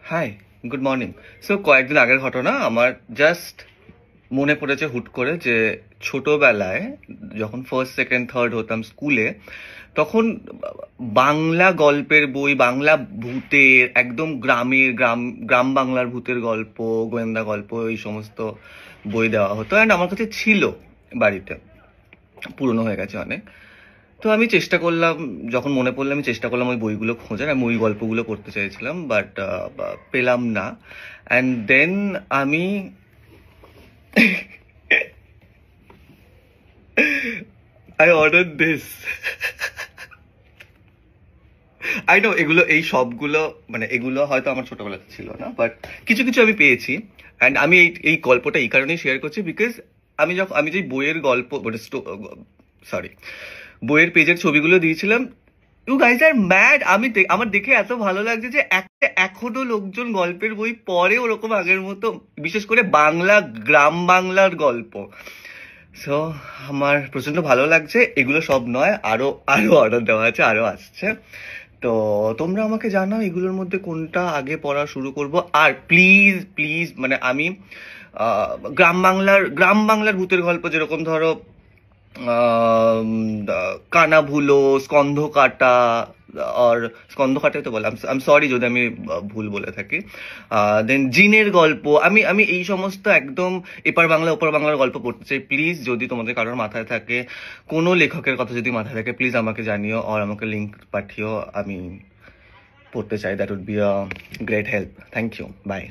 High, good morning. So কয়েকদিন আগের ঘটনা আমার জাস্ট মনে পড়েছে হুট করে যে ছোটবেলায় যখন ফার্স্ট সেকেন্ড থার্ড হতাম স্কুলে, তখন বাংলা গল্পের বই, বাংলা ভূতের, একদম গ্রাম গ্রাম বাংলার ভূতের গল্প, গোয়েন্দা গল্প, এই সমস্ত বই দেওয়া হতো। অ্যান্ড আমার কাছে ছিল বাড়িতে, পুরনো হয়ে গেছে অনেক। তো আমি চেষ্টা করলাম, যখন মনে পড়লো আমি চেষ্টা করলাম ওই বইগুলো খোঁজার, আমি ওই গল্পগুলো পড়তে চাইছিলাম, বাট পেলাম না। অ্যান্ড দেন আমি I order this. I know এগুলো, এই সবগুলো মানে এগুলো হয়তো আমার ছোটবেলাতে ছিল না, বাট কিছু কিছু আমি পেয়েছি। অ্যান্ড আমি এই এই গল্পটা এই কারণেই শেয়ার করছি বিকজ আমি যে বইয়ের গল্প মানে সরি, বইয়ের পেজের ছবিগুলো দিয়েছিলাম, ইউ গাইজ আর ম্যাড। আমার দেখে এত ভালো লাগছে যে এখনো লোকজন গল্পের বই পড়ে ওরকম আগের মতো, বিশেষ করে বাংলা, গ্রাম বাংলার গল্প। সো আমার প্রচন্ড ভালো লাগছে। এগুলো সব নয়, আরো আরো অর্ডার দেওয়া আছে, আরো আসছে। তো তোমরা আমাকে জানাও এগুলোর মধ্যে কোনটা আগে পড়া শুরু করব। আর প্লিজ প্লিজ মানে আমি গ্রাম বাংলার ভূতের গল্প, যেরকম ধরো কানা ভুলো, স্কন্ধ কাটা, আর স্কন্ধ কাটাই তো বললাম, আই এম সরি যদি আমি ভুল বলে থাকি। দেন জিনের গল্প, আমি আমি এই সমস্ত একদম এপার বাংলা ওপার বাংলার গল্প পড়তে চাই। প্লিজ যদি তোমাদের কারোর মাথায় থাকে, কোনো লেখকের কথা যদি মাথায় থাকে, প্লিজ আমাকে জানিও, আর আমাকে লিঙ্ক পাঠিও, আমি পড়তে চাই। That would be a great help. Thank you, by.